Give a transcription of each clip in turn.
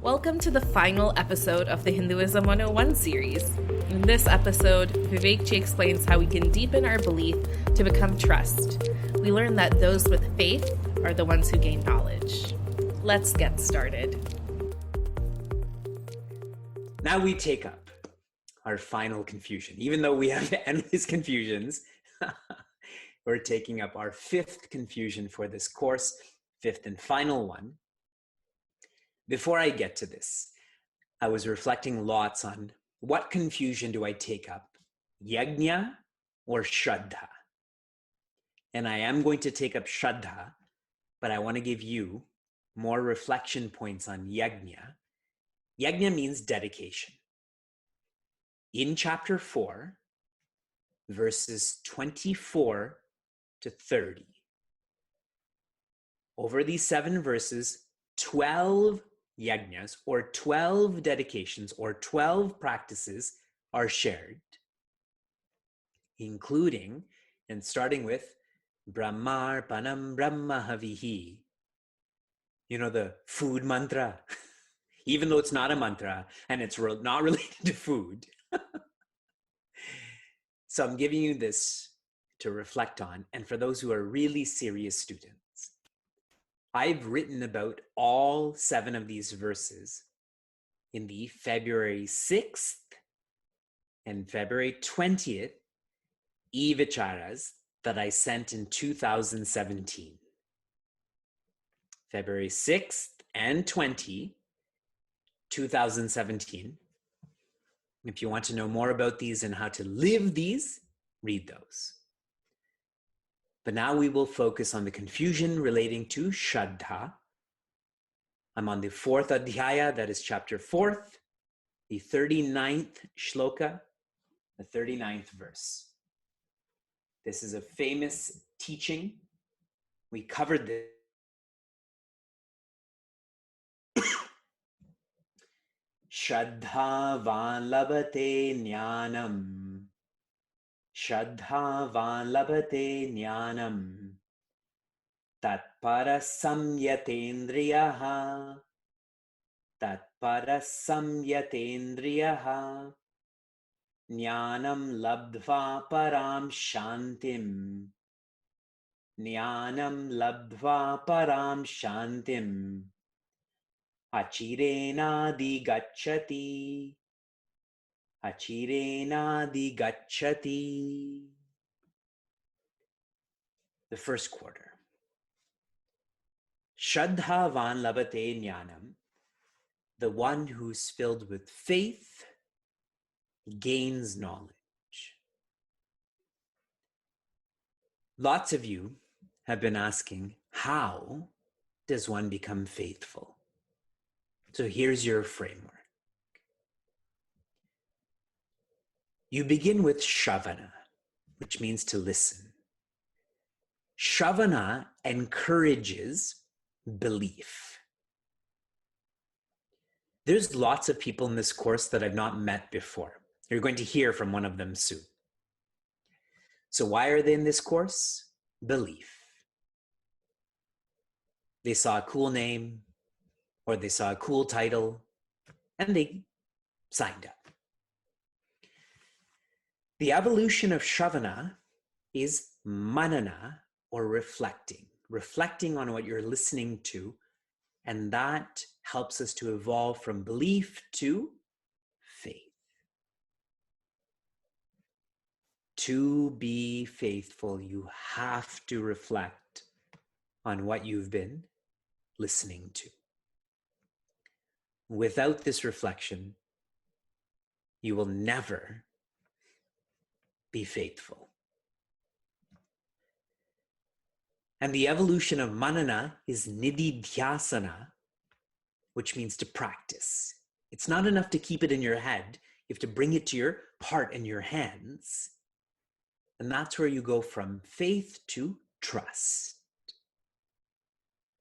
Welcome to the final episode of the Hinduism 101 series. In this episode, Vivekji explains how we can deepen our belief to become trust. We learn that those with faith are the ones who gain knowledge. Let's get started. Now we take up our final confusion. Even though we have endless confusions, we're taking up our fifth confusion for this course, fifth and final one. Before I get to this, I was reflecting lots on what confusion do I take up, yajna or shraddha? And I am going to take up shraddha, but I want to give you more reflection points on yajna. Yajna means dedication. In chapter 4, verses 24 to 30, over these 7 verses, 12 yajnas or 12 dedications or 12 practices are shared, including and starting with Brahmarpanam Brahmahavihi. You know, the food mantra, even though it's not a mantra and it's not related to food. So I'm giving you this to reflect on. And for those who are really serious students, I've written about all 7 of these verses in the February 6th and February 20th e-vicharas that I sent in 2017. February 6th and 2017. If you want to know more about these and how to live these, read those. But now we will focus on the confusion relating to Shraddha. I'm on the 4th Adhyaya, that is chapter 4th, the 39th shloka, the 39th verse. This is a famous teaching. We covered this. Shraddhavan labhate jnanam. Shraddhavan labhate jnanam. Tatpara samyatendriyaha. Tatpara samyatendriyaha. Jnanam labdva param shantim. Jnanam labdva param shantim. Achirena digacchati. Achirena digacchati. The first quarter. Shraddhavan labhate jnanam. The one who's filled with faith gains knowledge. Lots of you have been asking, how does one become faithful? So here's your framework. You begin with Shravana, which means to listen. Shravana encourages belief. There's lots of people in this course that I've not met before. You're going to hear from one of them soon. So why are they in this course? Belief. They saw a cool name, or they saw a cool title, and they signed up. The evolution of Shravana is manana, or reflecting on what you're listening to, and that helps us to evolve from belief to faith. To be faithful, you have to reflect on what you've been listening to. Without this reflection, you will never be faithful. And the evolution of manana is nididhyasana, which means to practice. It's not enough to keep it in your head. You have to bring it to your heart and your hands. And that's where you go from faith to trust.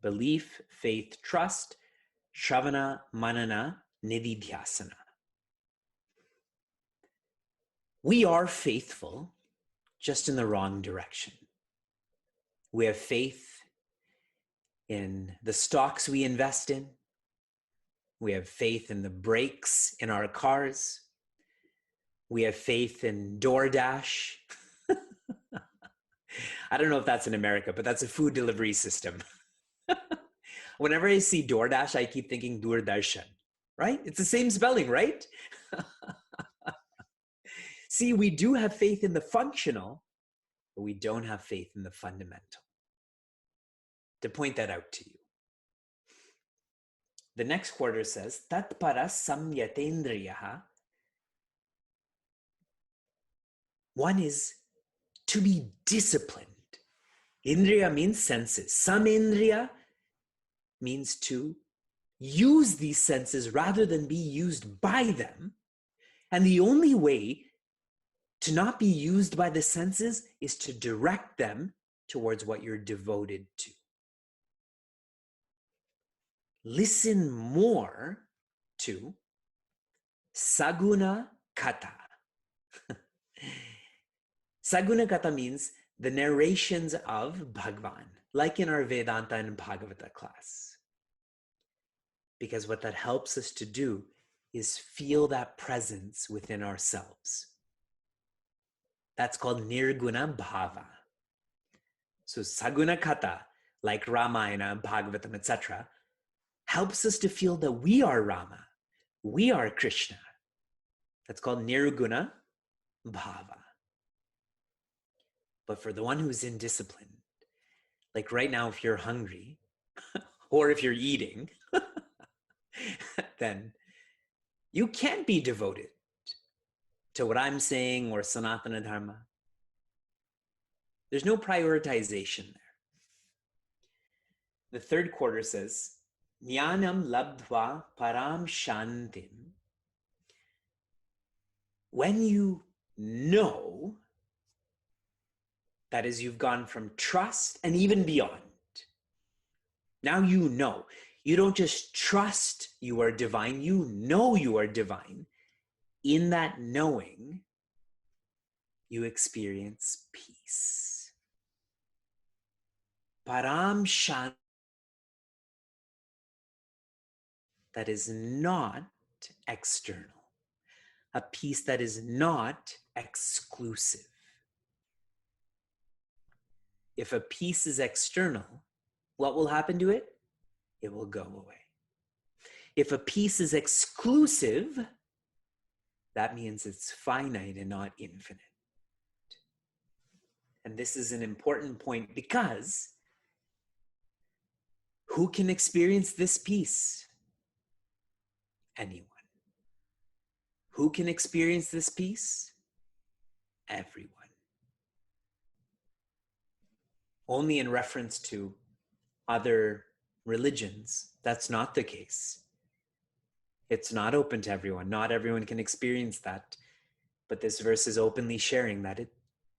Belief, faith, trust, Shravana, manana, nididhyasana. We are faithful, just in the wrong direction. We have faith in the stocks we invest in. We have faith in the brakes in our cars. We have faith in DoorDash. I don't know if that's in America, but that's a food delivery system. Whenever I see DoorDash, I keep thinking Doordarshan, right? It's the same spelling, right? See, we do have faith in the functional, but we don't have faith in the fundamental. To point that out to you. The next quarter says, Tat para samyatendriyaha. One is to be disciplined. Indriya means senses. Samendriya means to use these senses rather than be used by them. And the only way to not be used by the senses is to direct them towards what you're devoted to. Listen more to Saguna Kata. Saguna Kata means the narrations of Bhagwan, like in our Vedanta and Bhagavata class. Because what that helps us to do is feel that presence within ourselves. That's called Nirguna Bhava. So Saguna Kata, like Ramayana, Bhagavatam, etc., helps us to feel that we are Rama, we are Krishna. That's called Nirguna Bhava. But for the one who's in discipline, like right now, if you're hungry, or if you're eating, then you can't be devoted to what I'm saying or Sanatana Dharma. There's no prioritization there. The third quarter says, Jnanam labdva param shantim. When you know, that is, you've gone from trust and even beyond. Now you know. You don't just trust you are divine, you know you are divine. In that knowing, you experience peace. Param Shanti. That is not external. A peace that is not exclusive. If a peace is external, what will happen to it? It will go away. If a peace is exclusive, that means it's finite and not infinite. And this is an important point because who can experience this peace? Anyone. Who can experience this peace? Everyone. Only in reference to other religions, that's not the case. It's not open to everyone. Not everyone can experience that. But this verse is openly sharing that it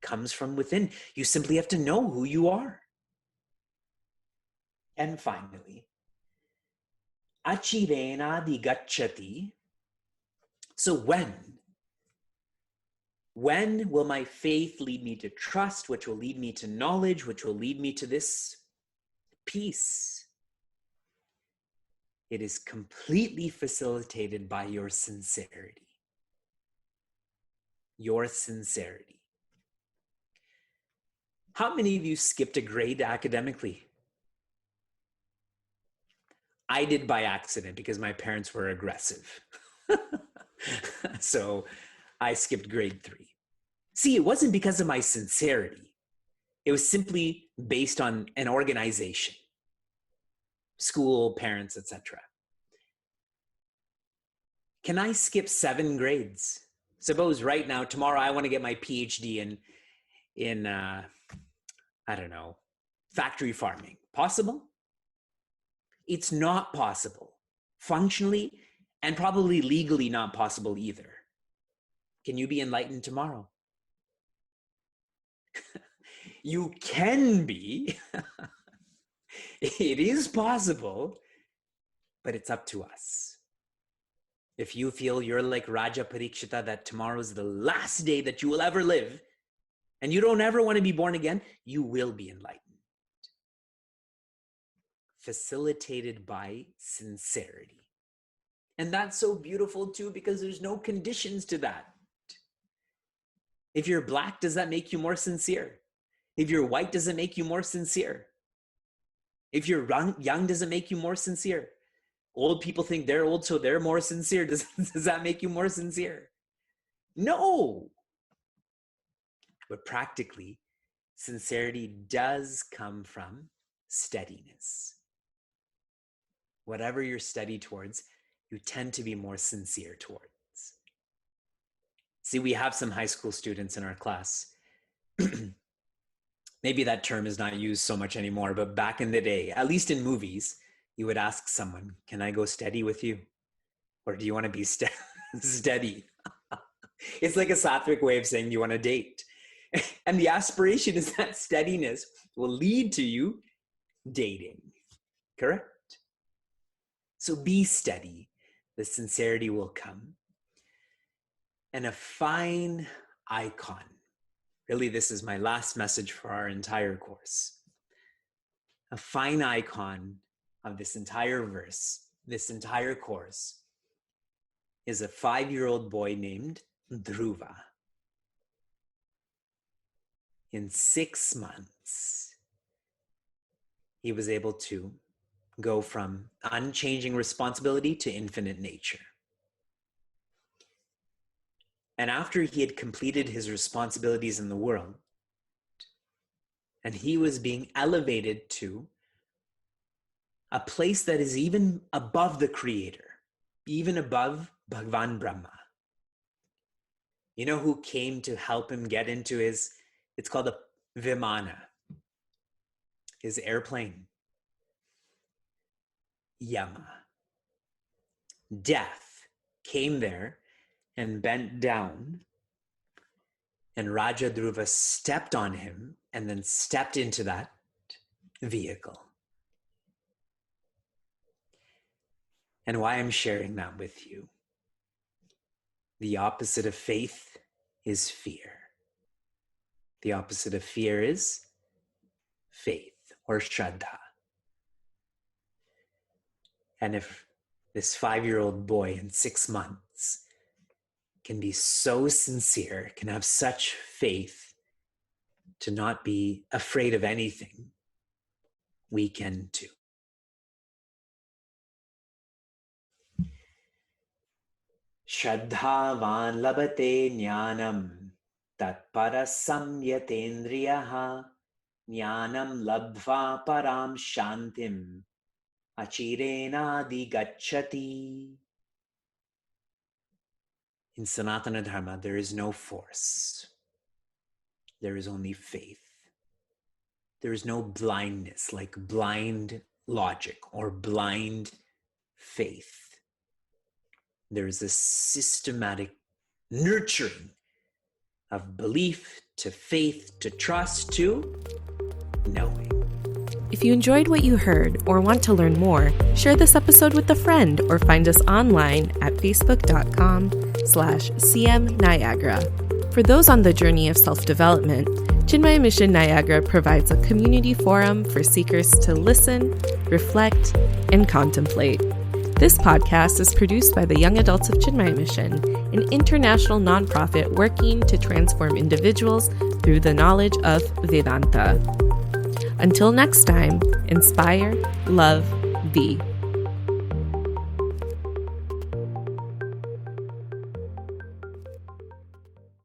comes from within. You simply have to know who you are. And finally, achirena digacchati. So when will my faith lead me to trust, which will lead me to knowledge, which will lead me to this peace? It is completely facilitated by your sincerity. Your sincerity. How many of you skipped a grade academically? I did by accident because my parents were aggressive. So I skipped grade 3. See, it wasn't because of my sincerity. It was simply based on an organization. School, parents, etc. Can I skip 7 grades? Suppose right now, tomorrow, I want to get my PhD in I don't know, factory farming. Possible? It's not possible. Functionally and probably legally not possible either. Can you be enlightened tomorrow? You can be. It is possible, but it's up to us. If you feel you're like Raja Parikshita, that tomorrow is the last day that you will ever live, and you don't ever want to be born again, you will be enlightened. Facilitated by sincerity. And that's so beautiful too, because there's no conditions to that. If you're Black, does that make you more sincere? If you're white, does it make you more sincere? If you're young, does it make you more sincere? Old people think they're old, so they're more sincere. Does that make you more sincere? No. But practically, sincerity does come from steadiness. Whatever you're steady towards, you tend to be more sincere towards. See, we have some high school students in our class. Maybe that term is not used so much anymore, but back in the day, at least in movies, you would ask someone, can I go steady with you? Or do you want to be steady? It's like a sattvic way of saying, do you want to date? And the aspiration is that steadiness will lead to you dating, correct? So be steady. The sincerity will come. And a fine icon. Really, this is my last message for our entire course. A fine icon of this entire verse, this entire course, is a 5-year-old boy named Dhruva. In 6 months, he was able to go from unchanging responsibility to infinite nature. And after he had completed his responsibilities in the world, and he was being elevated to a place that is even above the Creator, even above Bhagavan Brahma. You know who came to help him get into it's called a Vimana, his airplane? Yama. Death came there and bent down, and Raja Dhruva stepped on him and then stepped into that vehicle. And why I'm sharing that with you. The opposite of faith is fear. The opposite of fear is faith or Shraddha. And if this 5-year-old boy in 6 months can be so sincere, can have such faith to not be afraid of anything, we can too. Shraddhavan labate jnanam tatpara samyatendriyaha jnanam labdva param shantim achirena digacchati. In Sanatana Dharma, there is no force. There is only faith. There is no blindness, like blind logic or blind faith. There is a systematic nurturing of belief to faith to trust to knowing. If you enjoyed what you heard or want to learn more, share this episode with a friend or find us online at facebook.com/CM Niagara. For those on the journey of self-development, Chinmaya Mission Niagara provides a community forum for seekers to listen, reflect, and contemplate. This podcast is produced by the Young Adults of Chinmaya Mission, an international nonprofit working to transform individuals through the knowledge of Vedanta. Until next time, inspire, love, be.